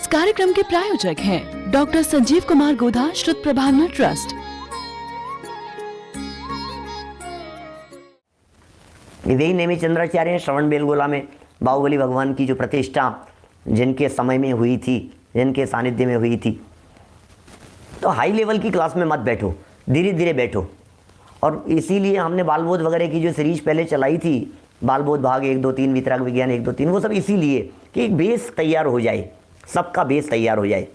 इस कार्यक्रम के प्रायोजक हैं डॉक्टर संजीव कुमार गोधा श्रुत प्रभावना ट्रस्ट। विवेक नेमिचंद्राचार्य श्रवण बेलगोला में बाहुबली भगवान की जो प्रतिष्ठा जिनके समय में हुई थी, जिनके सानिध्य में हुई थी, तो हाई लेवल की क्लास में मत बैठो, धीरे धीरे बैठो। और इसीलिए हमने बालबोध वगैरह की जो सीरीज पहले चलाई थी, बालबोध भाग 1, 2, 3, वितराग विज्ञान 1, 2, 3, वो सब इसीलिए कि एक बेस तैयार हो जाए, सबका बेस तैयार हो जाए।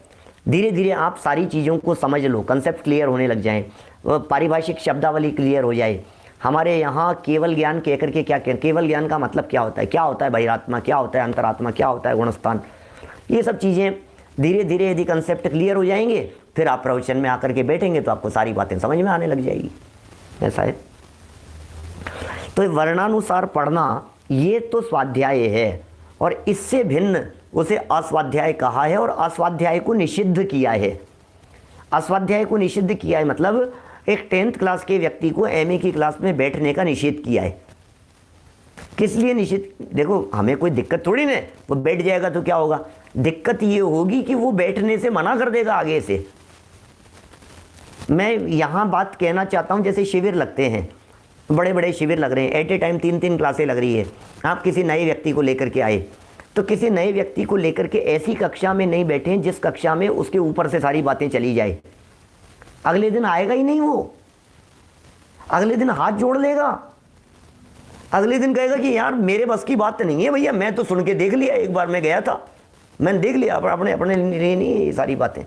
धीरे धीरे आप सारी चीज़ों को समझ लो, कंसेप्ट क्लियर होने लग जाएं, पारिभाषिक शब्दावली क्लियर हो जाए। हमारे यहाँ केवल ज्ञान कह करके क्या कहते, केवल ज्ञान का मतलब क्या होता है, क्या होता है बहिरात्मा, क्या होता है अंतरात्मा, क्या होता है गुणस्थान, ये सब चीज़ें धीरे धीरे यदि कंसेप्ट क्लियर हो जाएंगे, फिर आप प्रवचन में आकर के बैठेंगे तो आपको सारी बातें समझ में आने लग जाएगी। ऐसा है। तो वर्णानुसार पढ़ना ये तो स्वाध्याय है, और इससे भिन्न उसे अस्वाध्याय कहा है, और अस्वाध्याय को निषिद्ध किया है। अस्वाध्याय को निषिद्ध किया है मतलब एक 10th क्लास के व्यक्ति को MA की क्लास में बैठने का निषेध किया है। किस लिए निषेध? देखो, हमें कोई दिक्कत थोड़ी ना, वो बैठ जाएगा तो क्या होगा, दिक्कत ये होगी कि वो बैठने से मना कर देगा आगे से। मैं यहाँ बात कहना चाहता हूँ, जैसे शिविर लगते हैं, बड़े बड़े शिविर लग रहे हैं, एट ए टाइम 3-3 क्लासें लग रही है। आप किसी नए व्यक्ति को लेकर के आए, तो किसी नए व्यक्ति को लेकर के ऐसी कक्षा में नहीं बैठे जिस कक्षा में उसके ऊपर से सारी बातें चली जाए। अगले दिन आएगा ही नहीं वो, अगले दिन हाथ जोड़ लेगा, अगले दिन कहेगा कि यार मेरे बस की बात नहीं है भैया, मैं तो सुन के देख लिया, एक बार मैं गया था, मैंने देख लिया, अपने अपने लिए नहीं ये सारी बातें।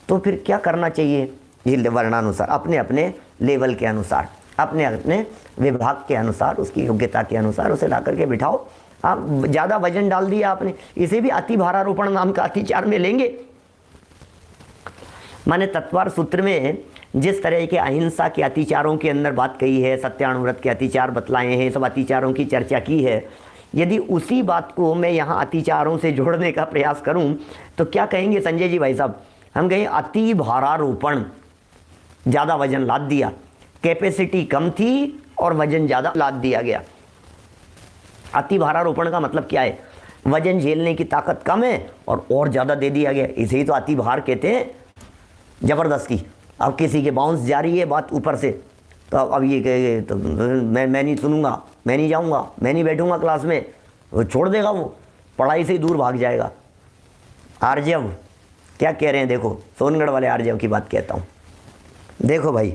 तो फिर क्या करना चाहिए? ये वर्णानुसार, अपने अपने लेवल के अनुसार, अपने अपने विभाग के अनुसार, उसकी योग्यता के अनुसार उसे ला करके बिठाओ। आप ज़्यादा वजन डाल दिया आपने, इसे भी अति भारारोपण नाम का अतिचार में लेंगे। माने तत्वार सूत्र में जिस तरह के अहिंसा के अतिचारों के अंदर बात कही है, सत्यानुव्रत के अतिचार बतलाए हैं, सब अतिचारों की चर्चा की है, यदि उसी बात को मैं यहाँ अतिचारों से जोड़ने का प्रयास करूँ तो क्या कहेंगे संजय जी भाई साहब? हम कहें अति भारारोपण, ज़्यादा वजन लाद दिया, कैपेसिटी कम थी और वजन ज़्यादा लाद दिया गया। अति भारारोपण का मतलब क्या है? वजन झेलने की ताकत कम है और ज़्यादा दे दिया गया, इसे ही तो अति भार कहते हैं, ज़बरदस्ती। अब किसी के बाउंस जा रही है बात ऊपर से, तो अब ये कहे तो मैं नहीं सुनूंगा, मैं नहीं जाऊंगा, मैं नहीं बैठूंगा क्लास में, वो छोड़ देगा, वो पढ़ाई से ही दूर भाग जाएगा। आर्जव क्या कह रहे हैं? देखो, सोनगढ़ वाले आर्जव की बात कहता हूँ। देखो भाई,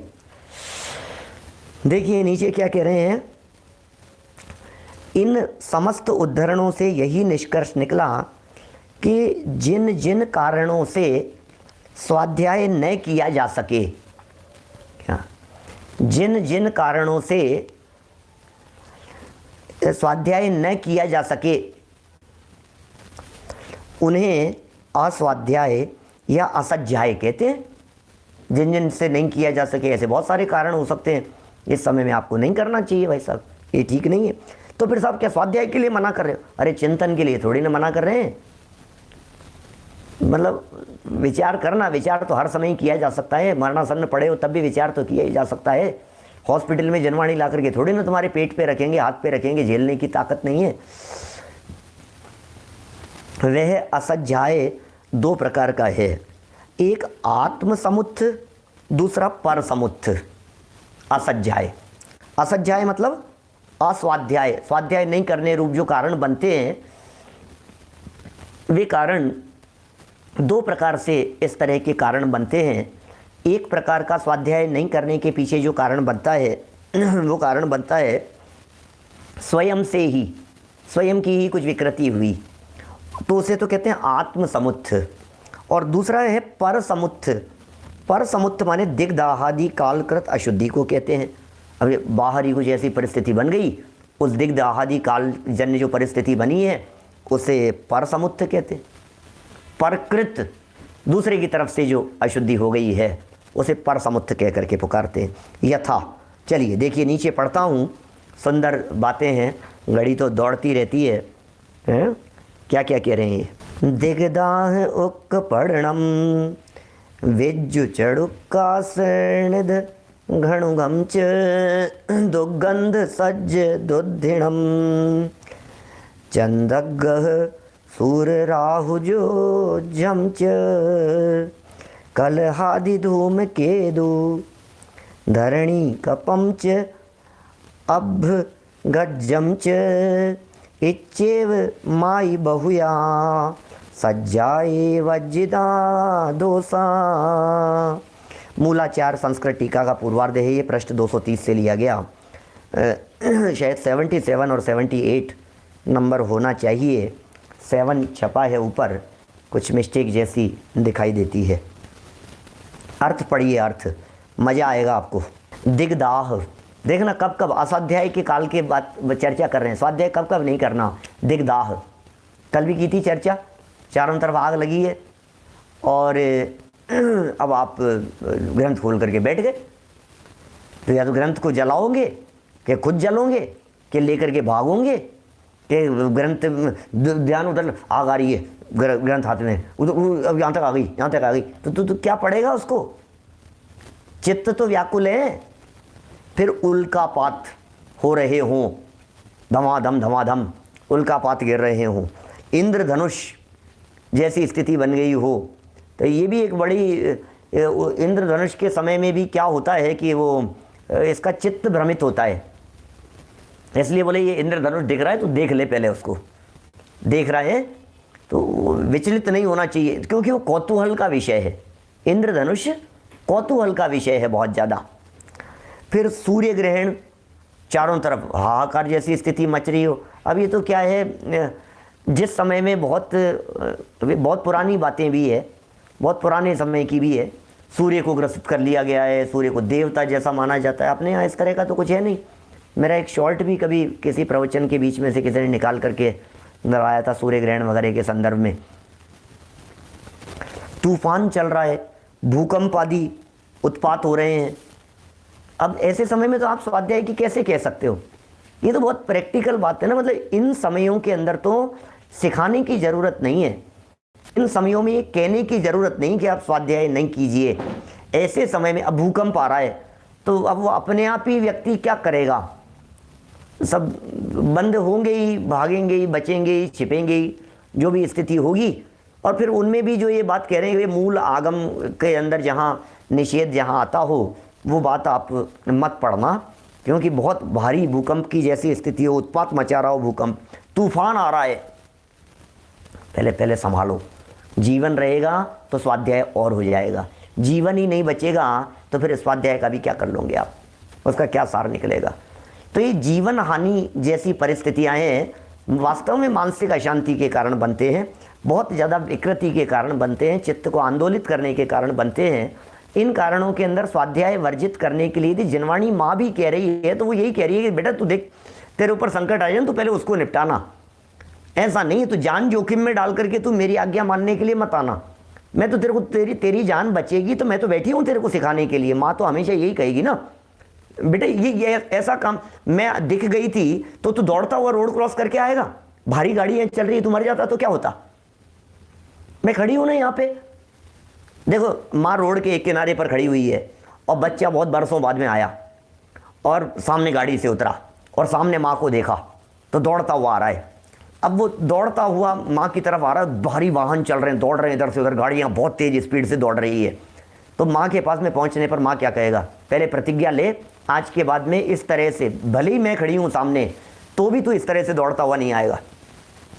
देखिए नीचे क्या कह रहे हैं। इन समस्त उद्धरणों से यही निष्कर्ष निकला कि जिन जिन कारणों से स्वाध्याय न किया जा सके, क्या जिन जिन कारणों से स्वाध्याय न किया जा सके उन्हें अस्वाध्याय या असज्जाय कहते हैं। जिन जिन से नहीं किया जा सके, ऐसे बहुत सारे कारण हो सकते हैं, इस समय में आपको नहीं करना चाहिए भाई साहब, ये ठीक नहीं है। तो फिर साहब क्या स्वाध्याय के लिए मना कर रहे हो? अरे चिंतन के लिए थोड़ी ना मना कर रहे हैं। मतलब विचार करना, विचार तो हर समय किया जा सकता है, मरणासन्न पड़े हो तब भी विचार तो किया ही जा सकता है। हॉस्पिटल में जनवाणी ला करके थोड़ी ना तुम्हारे पेट पे रखेंगे, हाथ पे रखेंगे, झेलने की ताकत नहीं है। वह असज्जाय 2 प्रकार का है, एक आत्म समुत्थ, दूसरा पर समुत्थ। असज्जाय, असज्जाय मतलब अस्वाध्याय, स्वाध्याय नहीं करने रूप जो कारण बनते हैं, वे कारण 2 प्रकार से इस तरह के कारण बनते हैं। एक प्रकार का स्वाध्याय नहीं करने के पीछे जो कारण बनता है वो कारण बनता है स्वयं से ही, स्वयं की ही कुछ विकृति हुई, तो उसे तो कहते हैं आत्म समुत्थ। और दूसरा है पर समुत्थ। पर समुत्थ माने दिग्दाहादि कालकृत अशुद्धि को कहते हैं। अब बाहरी कुछ ऐसी परिस्थिति बन गई, उस दिग्दाहादि काल जन्य जो परिस्थिति बनी है उसे पर समुत्थ कहते हैं। परकृत दूसरे की तरफ से जो अशुद्धि हो गई है उसे पर समुत्थ कह करके पुकारते हैं। यथा, चलिए देखिए नीचे पढ़ता हूँ, सुंदर बातें हैं, घड़ी तो दौड़ती रहती है, हैं? क्या क्या कह रहे हैं? दिग्दाह उक्क पढ़णम विज्जु चड़ुक्कासनिध घणुगम च दुर्गंध सज्ज दुद्धिणम चंदग्गह सूर राहु जो जमच कलहादि धूम केदु धरणी कपंच अभ गज्जम च इच्चेव माई बहुया सज्जाए वज्जिदा दोसा। मूलाचार संस्कृत टीका का पूर्वार्ध है, ये पृष्ठ 230 से लिया गया। शायद 77 और 78 नंबर होना चाहिए, 7 छपा है ऊपर, कुछ मिस्टेक जैसी दिखाई देती है। अर्थ पढ़िए, अर्थ मज़ा आएगा आपको। दिग्दाह, देखना कब कब असाध्याय के काल के बात चर्चा कर रहे हैं, स्वाध्याय कब कब नहीं करना। दिग्दाह कल भी की थी चर्चा, चारों तरफ आग लगी है और अब आप ग्रंथ खोल करके बैठ गए, तो या तो ग्रंथ को जलाओगे कि खुद जलोगे कि लेकर के भागोगे कि ग्रंथ ध्यान उधर आग आ रही है, ग्रंथ हाथ में उधर अब यहाँ तक आ गई, यहाँ तक आ गई, तो क्या पड़ेगा उसको। चित्त तो व्याकुल है, फिर उल्कापात हो रहे हों, धमाधम उल्कापात गिर रहे हों, इंद्रधनुष जैसी स्थिति बन गई हो, तो ये भी एक बड़ी, इंद्रधनुष के समय में भी क्या होता है कि वो इसका चित्त भ्रमित होता है। इसलिए बोले ये इंद्रधनुष दिख रहा है तो देख ले, पहले उसको देख रहा है तो विचलित नहीं होना चाहिए, क्योंकि वो कौतूहल का विषय है। इंद्रधनुष कौतूहल का विषय है बहुत ज़्यादा। फिर सूर्य ग्रहण, चारों तरफ हाहाकार जैसी स्थिति मच रही हो। अब ये तो क्या है, जिस समय में बहुत पुरानी बातें भी है, बहुत पुराने समय की भी है, सूर्य को ग्रसित कर लिया गया है, सूर्य को देवता जैसा माना जाता है। अपने यहाँ इस तरह का तो कुछ है नहीं। मेरा एक शॉर्ट भी कभी किसी प्रवचन के बीच में से किसी ने निकाल करके लगाया था सूर्य ग्रहण वगैरह के संदर्भ में। तूफान चल रहा है, भूकंप आदि उत्पात हो रहे हैं। अब ऐसे समय में तो आप स्वाध्याय की कैसे कह सकते हो, ये तो बहुत प्रैक्टिकल बात है ना। मतलब इन समयों के अंदर तो सिखाने की ज़रूरत नहीं है, इन समयों में ये कहने की ज़रूरत नहीं कि आप स्वाध्याय नहीं कीजिए। ऐसे समय में अब भूकंप आ रहा है तो अब वो अपने आप ही व्यक्ति क्या करेगा, सब बंद होंगे ही, भागेंगे ही, बचेंगे ही, छिपेंगे ही, जो भी स्थिति होगी। और फिर उनमें भी जो ये बात कह रहे हैं, मूल आगम के अंदर जहाँ निषेध जहाँ आता हो वो बात आप मत पढ़ना, क्योंकि बहुत भारी भूकंप की जैसी स्थिति हो, उत्पात मचा रहा हो भूकंप, तूफान आ रहा है, पहले संभालो। जीवन रहेगा तो स्वाध्याय और हो जाएगा, जीवन ही नहीं बचेगा तो फिर स्वाध्याय का भी क्या कर लोगे आप, उसका क्या सार निकलेगा। तो ये जीवन हानि जैसी परिस्थितियां हैं वास्तव में मानसिक अशांति के कारण बनते हैं, बहुत ज़्यादा विकृति के कारण बनते हैं, चित्त को आंदोलित करने के कारण बनते हैं। इन कारणों के अंदर स्वाध्याय वर्जित करने के लिए यदि जिनवाणी माँ भी कह रही है तो वो यही कह रही है कि बेटा तू देख, तेरे ऊपर संकट आ जाए तो पहले उसको निपटाना, ऐसा नहीं तो जान जोखिम में डाल करके तू मेरी आज्ञा मानने के लिए मत आना। मैं तो तेरे को तेरी जान बचेगी तो मैं तो बैठी हूँ तेरे को सिखाने के लिए। माँ तो हमेशा यही कहेगी ना, बेटा ये ऐसा काम, मैं दिख गई थी तो तू दौड़ता हुआ रोड क्रॉस करके आएगा, भारी गाड़ी चल रही है, तू मर जाता तो क्या होता। मैं खड़ी हूँ ना यहाँ पे, देखो माँ रोड के एक किनारे पर खड़ी हुई है और बच्चा बहुत बरसों बाद में आया और सामने गाड़ी से उतरा और सामने माँ को देखा तो दौड़ता हुआ आ रहा है। अब वो दौड़ता हुआ माँ की तरफ आ रहा है, भारी वाहन चल रहे हैं, दौड़ रहे हैं इधर से उधर, गाड़ियाँ बहुत तेज स्पीड से दौड़ रही है। तो माँ के पास में पहुँचने पर माँ क्या कहेगा, पहले प्रतिज्ञा ले, आज के बाद में इस तरह से, भले ही मैं खड़ी हूँ सामने तो भी तू इस तरह से दौड़ता हुआ नहीं आएगा,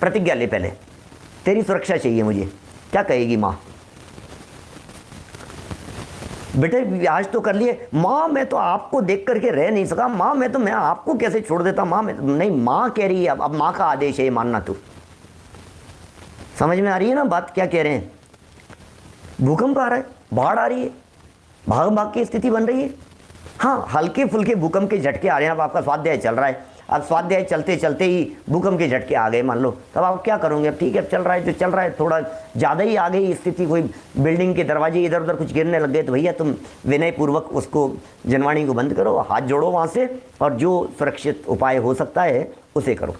प्रतिज्ञा ले पहले, तेरी सुरक्षा चाहिए मुझे। क्या कहेगी माँ, बेटे आज तो कर लिए, माँ मैं तो आपको देख करके रह नहीं सका, माँ मैं आपको कैसे छोड़ देता, माँ नहीं, माँ कह रही है, अब माँ का आदेश है ये मानना। तू समझ में आ रही है ना बात क्या कह रहे हैं। भूकंप आ रहा है, बाढ़ आ रही है, भाग भाग की स्थिति बन रही है। हाँ, हल्के फुल्के भूकंप के झटके आ रहे हैं। अब आपका स्वाध्याय चल रहा है, अब स्वाध्याय चलते चलते ही भूकंप के झटके आ गए मान लो, तब आप क्या करोगे। अब ठीक है, चल रहा है तो चल रहा है, थोड़ा ज़्यादा ही आ गई स्थिति, कोई बिल्डिंग के दरवाजे इधर उधर कुछ गिरने लग गए तो भैया तुम विनयपूर्वक उसको जनवाणी को बंद करो, हाथ जोड़ो वहाँ से और जो सुरक्षित उपाय हो सकता है उसे करो।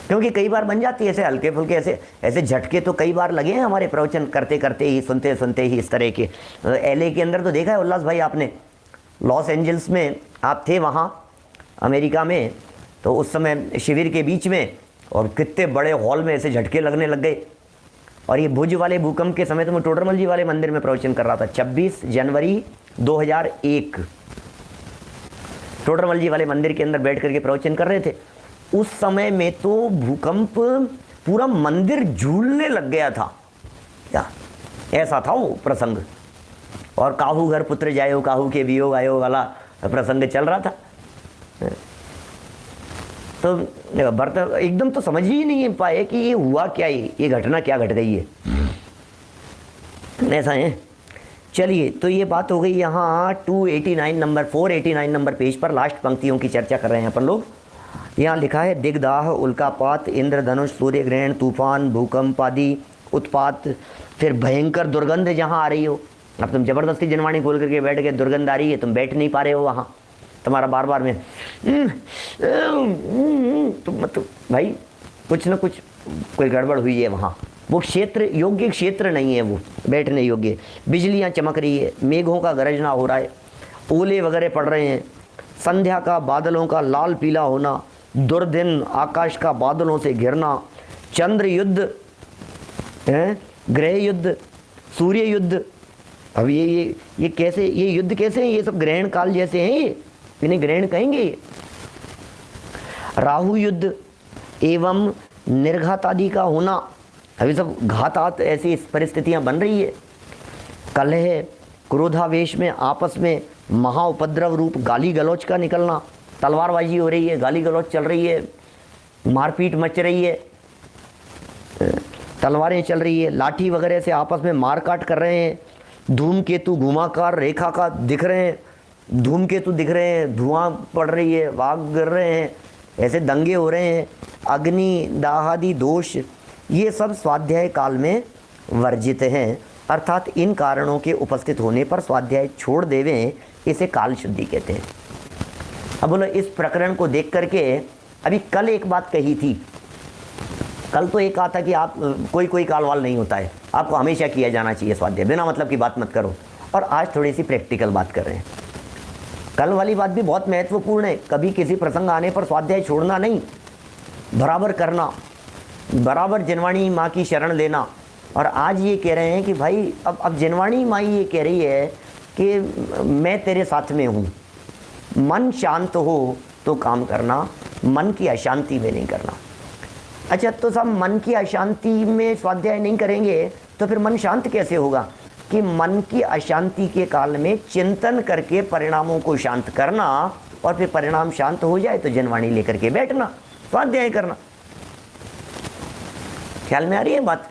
क्योंकि कई बार बन जाती है ऐसे हल्के फुल्के ऐसे झटके, तो कई बार लगे हैं हमारे प्रवचन करते करते ही, सुनते सुनते ही इस तरह के। LA के अंदर तो देखा है उल्लास भाई आपने, लॉस एंजल्स में आप थे वहाँ अमेरिका में, तो उस समय शिविर के बीच में और कितने बड़े हॉल में ऐसे झटके लगने लग गए। और ये भुज वाले भूकंप के समय तो मैं टोडरमल जी वाले मंदिर में प्रवचन कर रहा था, 26 जनवरी 2001 टोडरमल जी वाले मंदिर के अंदर बैठ करके प्रवचन कर रहे थे। उस समय में तो भूकंप पूरा मंदिर झूलने लग गया था, क्या ऐसा था वो प्रसंग। और काहू घर पुत्र जायो काहू के वियोग आयो वाला प्रसंग चल रहा था। तो भरत एकदम तो समझ ही नहीं पाए कि ये हुआ क्या, ये घटना क्या घट गई है, ऐसा है। चलिए, तो ये बात हो गई यहाँ 289 नंबर 489 नंबर पेज पर लास्ट पंक्तियों की चर्चा कर रहे हैं अपन लोग। यहाँ लिखा है दिग्दाह, उल्कापात, इंद्रधनुष, सूर्य ग्रहण, तूफान, भूकंप आदि उत्पात, फिर भयंकर दुर्गंध जहाँ आ रही हो। अब तुम जबरदस्ती जनवाणी खोल करके बैठ गए, दुर्गंध आ रही है, तुम बैठ नहीं पा रहे हो वहाँ, तुम्हारा बार बार में तुम मतलब भाई कुछ ना कुछ कोई गड़बड़ हुई है वहाँ। वो क्षेत्र योग्य क्षेत्र नहीं है, वो बैठने योग्य। बिजलियाँ चमक रही है, मेघों का गरजना हो रहा है, ओले वगैरह पड़ रहे हैं, संध्या का बादलों का लाल पीला होना, दुर्दिन आकाश का बादलों से घिरना, चंद्र युद्ध, ग्रह युद्ध, सूर्य युद्ध। अब ये कैसे, ये युद्ध कैसे हैं? ये सब ग्रहण काल जैसे हैं, ये इन्हें ग्रहण कहेंगे। राहु युद्ध एवं निर्घात आदि का होना, अभी सब घातात ऐसी परिस्थितियां बन रही है। कलह, क्रोधावेश में आपस में महाउपद्रव रूप गाली गलौच का निकलना, तलवारबाजी हो रही है, गाली गलौच चल रही है, मारपीट मच रही है, तलवारें चल रही है, लाठी वगैरह से आपस में मारकाट कर रहे हैं, धूमकेतु घुमाकार रेखा का दिख रहे हैं, धूमकेतु दिख रहे हैं, धुआं पड़ रही है, वाघ गिर रहे हैं, ऐसे दंगे हो रहे हैं, अग्नि दाहादि दोष, ये सब स्वाध्याय काल में वर्जित हैं। अर्थात इन कारणों के उपस्थित होने पर स्वाध्याय छोड़ देवें, इसे काल शुद्धि कहते हैं। अब बोलो, इस प्रकरण को देख करके अभी कल एक बात कही थी, कल तो एक कहा था कि आप कोई कालवाल नहीं होता है, आपको हमेशा किया जाना चाहिए स्वाध्याय, बिना मतलब की बात मत करो। और आज थोड़ी सी प्रैक्टिकल बात कर रहे हैं। कल वाली बात भी बहुत महत्वपूर्ण है, कभी किसी प्रसंग आने पर स्वाध्याय छोड़ना नहीं, बराबर करना, बराबर जिनवाणी माँ की शरण लेना। और आज ये कह रहे हैं कि भाई अब जिनवाणी माँ ये कह रही है कि मैं तेरे साथ में हूँ, मन शांत हो तो काम करना, मन की अशांति में नहीं करना। अच्छा, तो सब मन की अशांति में स्वाध्याय नहीं करेंगे तो फिर मन शांत कैसे होगा? कि मन की अशांति के काल में चिंतन करके परिणामों को शांत करना, और फिर परिणाम शांत हो जाए तो जनवाणी लेकर के बैठना, स्वाध्याय करना। ख्याल में आ रही है बात?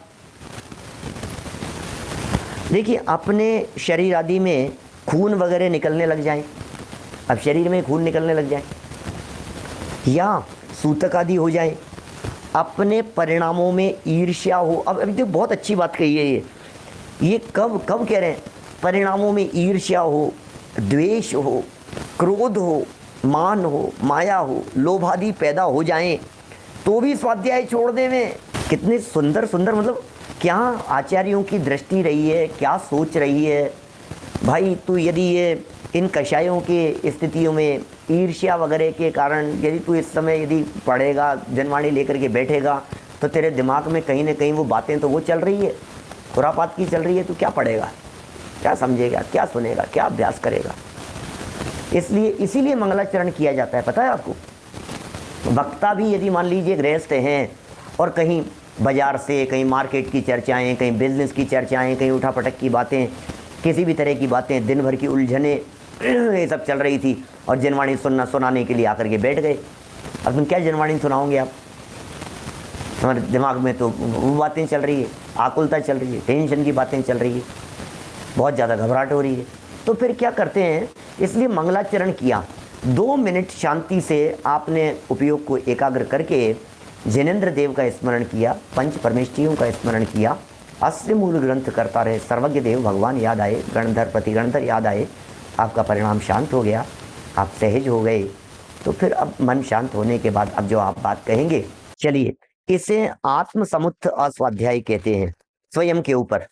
देखिए, अपने शरीर आदि में खून वगैरह निकलने लग जाए, अब शरीर में खून निकलने लग जाए या सूतक आदि हो जाए, अपने परिणामों में ईर्ष्या हो। अब अभी तो बहुत अच्छी बात कही है ये कब कह रहे हैं? परिणामों में ईर्ष्या हो, द्वेष हो, क्रोध हो, मान हो, माया हो, लोभ आदि पैदा हो जाएं तो भी स्वाध्याय छोड़ देवें। कितने सुंदर सुंदर, मतलब क्या आचार्यों की दृष्टि रही है, क्या सोच रही है भाई। तू यदि ये इन कषायों के स्थितियों में ईर्ष्या वगैरह के कारण यदि तू इस समय यदि पढ़ेगा, जनवाणी लेकर के बैठेगा, तो तेरे दिमाग में कहीं ना कहीं वो बातें तो वो चल रही है, खुरापात की चल रही है। तू क्या पढ़ेगा, क्या समझेगा, क्या सुनेगा, क्या अभ्यास करेगा? इसलिए इसीलिए मंगलाचरण किया जाता है, पता है आपको। वक्ता भी यदि मान लीजिए गृहस्थ हैं और कहीं बाजार से, कहीं मार्केट की चर्चाएं, कहीं बिजनेस की चर्चाएं, कहीं उठापटक की बातें, किसी भी तरह की बातें, दिन भर की उलझने ये सब चल रही थी, और जनवाणी सुनाने के लिए आकर के बैठ गए। अब तुम क्या जनवाणी सुनाओगे आप? हमारे दिमाग में तो वो बातें चल रही है, आकुलता चल रही है, टेंशन की बातें चल रही है, बहुत ज़्यादा घबराहट हो रही है। तो फिर क्या करते हैं? इसलिए मंगलाचरण किया, 2 मिनट शांति से आपने उपयोग को एकाग्र करके जिनेंद्र देव का स्मरण किया, पंच परमेष्ठियों का स्मरण किया, अस्य मूल ग्रंथ करता रहे, सर्वज्ञ देव भगवान याद आए, गणधर प्रतिगणधर याद आए, आपका परिणाम शांत हो गया, आप सहज हो गए। तो फिर अब मन शांत होने के बाद अब जो आप बात कहेंगे, चलिए इसे आत्मसमुत्थ अस्वाध्याय कहते हैं। स्वयं के ऊपर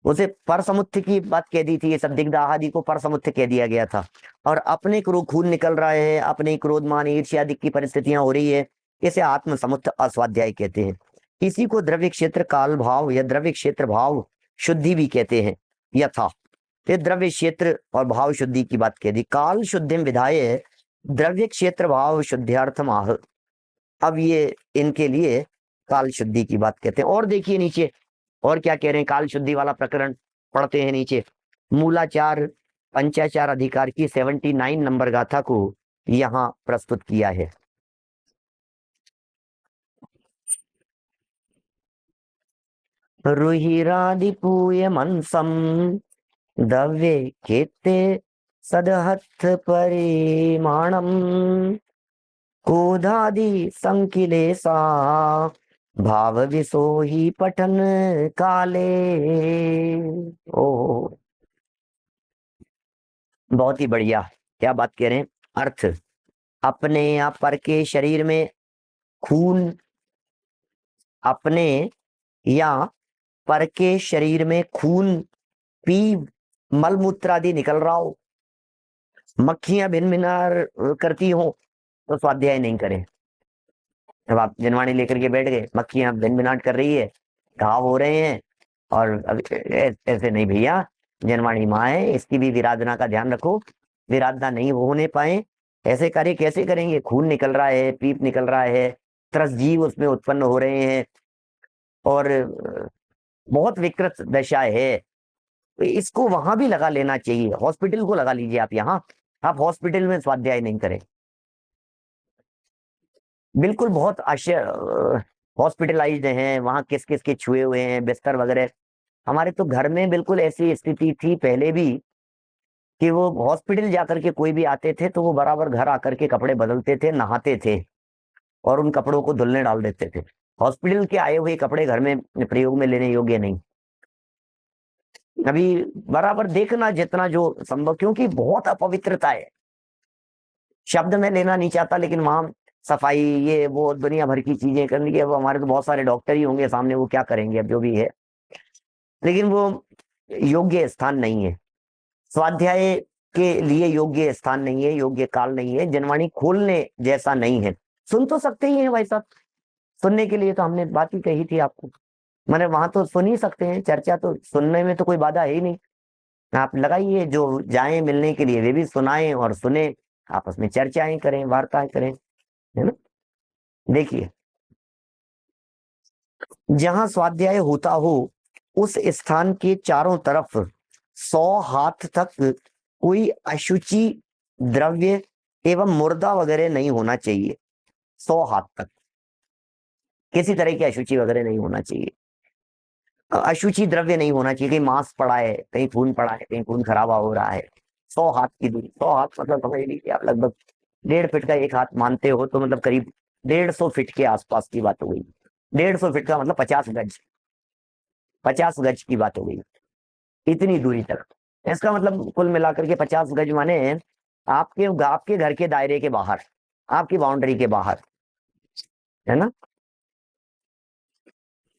उसे परसमुत्थ की बात कह दी थी, ये सब दिग्दाह आदि को परसमुत्थ कह दिया गया था। और अपने खून निकल रहा है, अपने क्रोध मान ईर्ष्या आदि की परिस्थितियां हो रही है, इसे आत्म समुत्थ अस्वाध्याय कहते हैं। इसी को द्रव्य क्षेत्र काल भाव या द्रव्य क्षेत्र भाव शुद्धि भी कहते हैं। यथा ये द्रव्य क्षेत्र और भाव शुद्धि की बात कह दी। काल शुद्धिम विधाय द्रव्य क्षेत्र भाव शुद्ध्यार्थम आह। अब ये इनके लिए काल शुद्धि की बात कहते हैं। और देखिए नीचे और क्या कह रहे हैं, काल शुद्धि वाला प्रकरण पढ़ते हैं नीचे। मूलाचार पंचाचार अधिकार की 79 नंबर गाथा को यहां प्रस्तुत किया है। रुहिरादिपूय मनसम दव्ये केते सदहथ परिमाणम कोधादि संकिलेसा भाव विसोही पठन काले। ओ बहुत ही बढ़िया, क्या बात कह रहे हैं। अर्थ, अपने या पर के शरीर में खून, अपने या पर के शरीर में खून, पी, मलमूत्र आदि निकल रहा हो, मक्खियां भिन भिनार करती हो तो स्वाध्याय नहीं करें। जब आप जनवाणी लेकर के बैठ गए, मक्खियां भिन भिनाट कर रही है, घाव हो रहे हैं, और ऐसे नहीं भैया, जनवाणी माँ है, इसकी भी विराधना का ध्यान रखो, विराधना नहीं होने पाए ऐसे कार्य कैसे करेंगे। खून निकल रहा है, पीप निकल रहा है, त्रस जीव उसमें उत्पन्न हो रहे हैं और बहुत विकृत दशा है, तो इसको वहां भी लगा लेना चाहिए। हॉस्पिटल को लगा लीजिए आप, यहाँ आप हॉस्पिटल में स्वाध्याय नहीं करें, बिल्कुल बहुत हॉस्पिटलाइज्ड हैं, वहां किस किस के छुए हुए हैं बिस्तर वगैरह। हमारे तो घर में बिल्कुल ऐसी स्थिति थी पहले भी कि वो हॉस्पिटल जाकर के कोई भी आते थे तो वो बराबर घर आकर के कपड़े बदलते थे, नहाते थे और उन कपड़ों को धुलने डाल देते थे। हॉस्पिटल के आए हुए कपड़े घर में प्रयोग में लेने योग्य नहीं। अभी बराबर देखना जितना जो संभव, क्योंकि बहुत अपवित्रता है, शब्द में लेना नहीं चाहता, लेकिन वहां सफाई ये वो दुनिया भर की चीजें करनी है। अब हमारे तो बहुत सारे डॉक्टर ही होंगे सामने, वो क्या करेंगे अब जो भी है, लेकिन वो योग्य स्थान नहीं है, स्वाध्याय के लिए योग्य स्थान नहीं है, योग्य काल नहीं है, जनवाणी खोलने जैसा नहीं है। सुन तो सकते ही हैं भाई साहब, सुनने के लिए तो हमने बात ही कही थी आपको, मैंने वहां तो सुन ही सकते हैं, चर्चा तो सुनने में तो कोई बाधा है ही नहीं। आप लगाइए, जो जाए मिलने के लिए वे भी सुनाएं और सुने, आपस में चर्चाएं करें, वार्ताएं करें, है ना। देखिए, जहां स्वाध्याय होता हो उस स्थान के चारों तरफ 100 हाथ तक कोई अशुचि द्रव्य एवं मुर्दा वगैरह नहीं होना चाहिए। 100 हाथ तक किसी तरह की अशुचि वगैरह नहीं होना चाहिए, अशुचि द्रव्य नहीं होना चाहिए, कहीं मांस पड़ा है, कहीं खून पड़ा है, कहीं खून खराबा हो रहा है। 100 हाथ की दूरी, 100 हाथ मतलब समझ लीजिए आप लगभग 1.5 फीट का एक हाथ मानते हो तो मतलब करीब 150 फीट के आसपास की बात हो गई। 150 फीट का मतलब 50 गज, 50 गज की बात हो गई, इतनी दूरी तक। इसका मतलब कुल मिलाकर के 50 गज माने आपके घर के दायरे के बाहर, आपकी बाउंड्री के बाहर, है ना।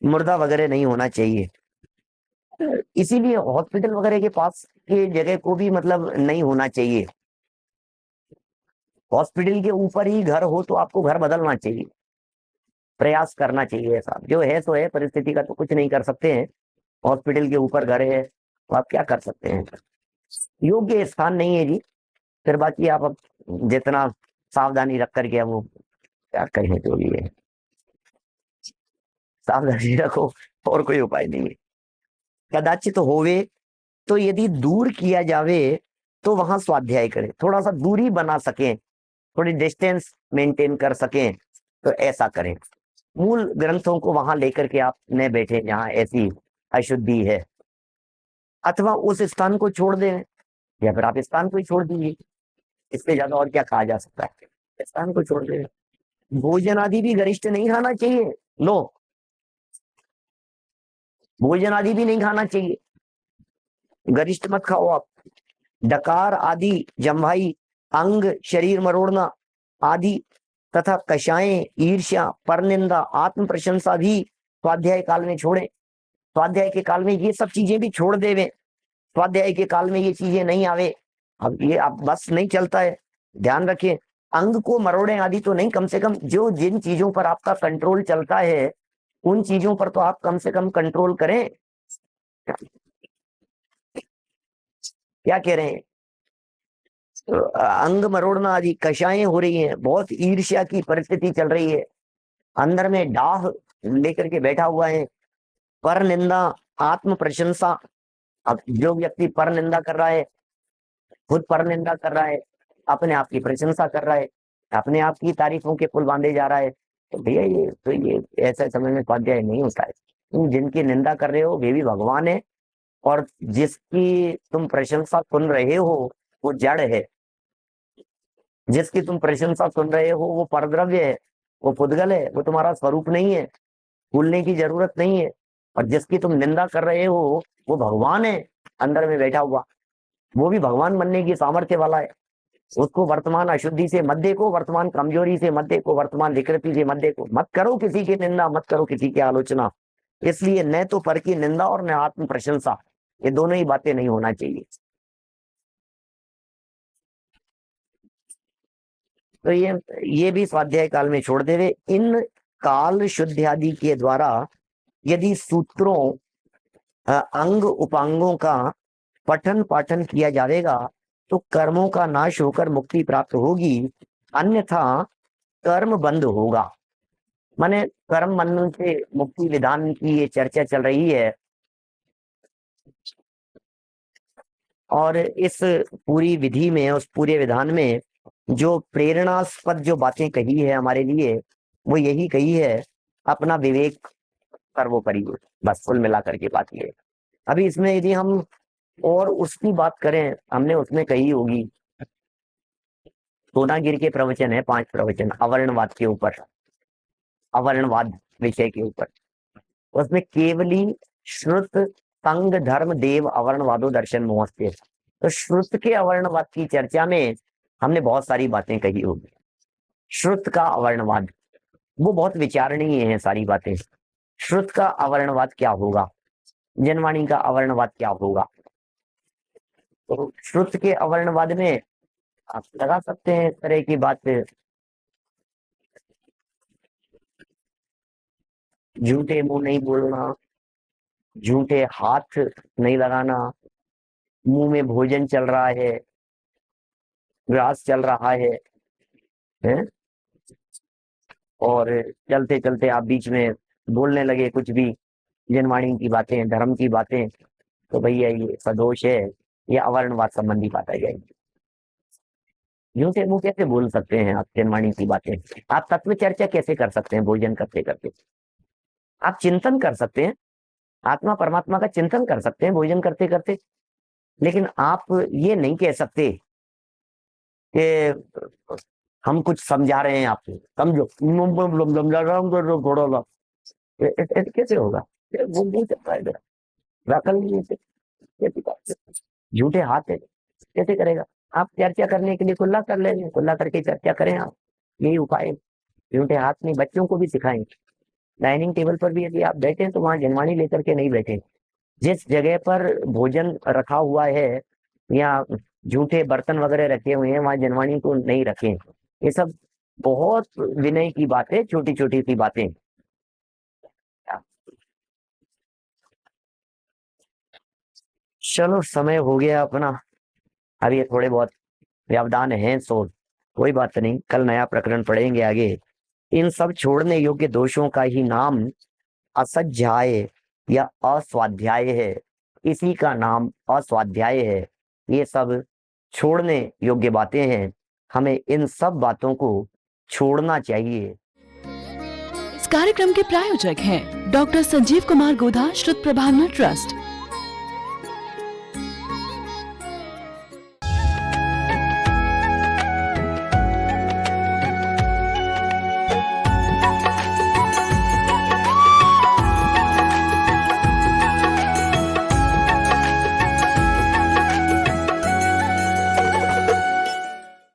मुर्दा वगैरह नहीं होना चाहिए, इसीलिए हॉस्पिटल वगैरह के पास के जगह को भी मतलब नहीं होना चाहिए। हॉस्पिटल के ऊपर ही घर हो तो आपको घर बदलना चाहिए, प्रयास करना चाहिए। ऐसा जो है सो है, परिस्थिति का तो कुछ नहीं कर सकते हैं। हॉस्पिटल के ऊपर घर है तो आप क्या कर सकते हैं, योग्य स्थान नहीं है जी। फिर बाकी आप अब जितना सावधानी रख करके वो क्या कहें, जो भी है सावधानी रखो, और कोई उपाय नहीं है। कदाचित होवे तो यदि दूर किया जावे तो वहां स्वाध्याय करें, थोड़ा सा दूरी बना सकें, थोड़ी डिस्टेंस मेंटेन कर सकें तो ऐसा करें। मूल ग्रंथों को वहां लेकर के आप न बैठे जहां ऐसी अशुद्धि है, अथवा उस स्थान को छोड़ दें, या फिर आप स्थान को ही छोड़ दीजिए, इससे ज्यादा और क्या कहा जा सकता है, स्थान को छोड़ दें। भोजन आदि भी गरिष्ठ नहीं खाना चाहिए, लो भोजन आदि भी नहीं खाना चाहिए, गरिष्ठ मत खाओ आप। डकार आदि, जम्भाई, अंग शरीर मरोड़ना आदि तथा कषाएं, ईर्ष्या, परनिंदा, आत्म प्रशंसा भी स्वाध्याय काल में छोड़े। स्वाध्याय के काल में ये सब चीजें भी छोड़ देवे, स्वाध्याय के काल में ये चीजें नहीं आवे। अब ये आप बस नहीं चलता है, ध्यान रखिए। अंग को मरोड़े आदि तो नहीं, कम से कम जो जिन चीजों पर आपका कंट्रोल चलता है उन चीजों पर तो आप कम से कम कंट्रोल करें। क्या कह रहे हैं? तो अंग मरोड़ना आदि कषायें हो रही हैं, बहुत ईर्ष्या की परिस्थिति चल रही है, अंदर में डाह लेकर के बैठा हुआ है, पर निंदा, आत्म प्रशंसा। अब जो व्यक्ति पर निंदा कर रहा है, खुद पर निंदा कर रहा है, अपने आप की प्रशंसा कर रहा है, अपने आप की तारीफों के पुल बांधे जा रहा है, तो भैया ये ऐसे समय में स्वाध्याय नहीं होता है। तुम जिनकी निंदा कर रहे हो वे भी भगवान है, और जिसकी तुम प्रशंसा सुन रहे हो वो जड़ है, जिसकी तुम प्रशंसा सुन रहे हो वो परद्रव्य है, वो पुद्गल है, वो तुम्हारा स्वरूप नहीं है, भूलने की जरूरत नहीं है। और जिसकी तुम निंदा कर रहे हो वो भगवान है अंदर में बैठा हुआ, वो भी भगवान बनने की सामर्थ्य वाला है। उसको वर्तमान अशुद्धि से मत देखो, वर्तमान कमजोरी से मत देखो, वर्तमान विकृति से मत देखो, मत करो किसी की निंदा, मत करो किसी की आलोचना। इसलिए न तो पर की निंदा और न आत्म प्रशंसा, ये दोनों ही बातें नहीं होना चाहिए। तो ये भी स्वाध्याय काल में छोड़ दे हुए, इन काल शुद्धि आदि के द्वारा यदि सूत्रों अंग उपांगों का पठन पाठन किया जाएगा तो कर्मों का नाश होकर मुक्ति प्राप्त होगी, अन्यथा कर्म बंद होगा। माने कर्म बंधन से मुक्ति विधान की ये चर्चा चल रही है, और इस पूरी विधि में, उस पूरे विधान में जो प्रेरणास्पद जो बातें कही है हमारे लिए, वो यही कही है, अपना विवेक सर्वोपरि। बस कुल मिला करके बात ये है। अभी इसमें यदि हम और उसकी बात करें, हमने उसमें कही होगी, सोनागिर के प्रवचन है 5 प्रवचन अवर्णवाद के ऊपर, अवर्णवाद विषय के ऊपर। उसमें केवली श्रुत संग धर्म देव अवर्णवादो दर्शन मोहस्ते, तो श्रुत के अवर्णवाद की चर्चा में हमने बहुत सारी बातें कही होगी। श्रुत का अवर्णवाद वो बहुत विचारणीय है सारी बातें। श्रुत का अवर्णवाद क्या होगा, जनवाणी का अवर्णवाद क्या होगा। तो श्रुत के अवर्णवाद में आप लगा सकते हैं इस तरह की बात, झूठे मुंह नहीं बोलना, झूठे हाथ नहीं लगाना, मुंह में भोजन चल रहा है, ग्रास चल रहा है? और चलते चलते आप बीच में बोलने लगे कुछ भी जनवाणी की बातें, धर्म की बातें, तो भैया ये सदोष है, ये अवर्णवाद संबंधी बात आ जाएगी। झूठे मुंह कैसे बोल सकते हैं आप जनवाणी की बातें? आप तत्व चर्चा कैसे कर सकते हैं भोजन करते करते? आप चिंतन कर सकते हैं, आत्मा परमात्मा का चिंतन कर सकते हैं भोजन करते करते, लेकिन आप ये नहीं कह सकते कि हम कुछ समझा रहे हैं आपको, समझो समझा रहा हूँ थोड़ा सा, कैसे होगा? वो मुंह चलता है व्याकरण से, झूठे हाथ है, कैसे करेगा? आप चर्चा करने के लिए कुल्ला कर लेंगे, कुल्ला करके चर्चा करें आप, यही उपाय। झूठे हाथ नहीं, बच्चों को भी सिखाएंगे। डाइनिंग टेबल पर भी यदि आप बैठे तो वहां जनवाणी लेकर के नहीं बैठे। जिस जगह पर भोजन रखा हुआ है या झूठे बर्तन वगैरह रखे हुए हैं वहां जनवाणी को नहीं रखें। ये सब बहुत विनय की बात है, छोटी छोटी सी बातें। चलो समय हो गया अपना, अब ये थोड़े बहुत व्यवधान हैं, सो कोई बात नहीं, कल नया प्रकरण पढ़ेंगे आगे। इन सब छोड़ने योग्य दोषों का ही नाम असज्जाय या अस्वाध्याय है, इसी का नाम अस्वाध्याय है। ये सब छोड़ने योग्य बातें हैं, हमें इन सब बातों को छोड़ना चाहिए। इस कार्यक्रम के प्रायोजक हैं डॉक्टर संजीव कुमार गोधा, श्रुत प्रभावना ट्रस्ट।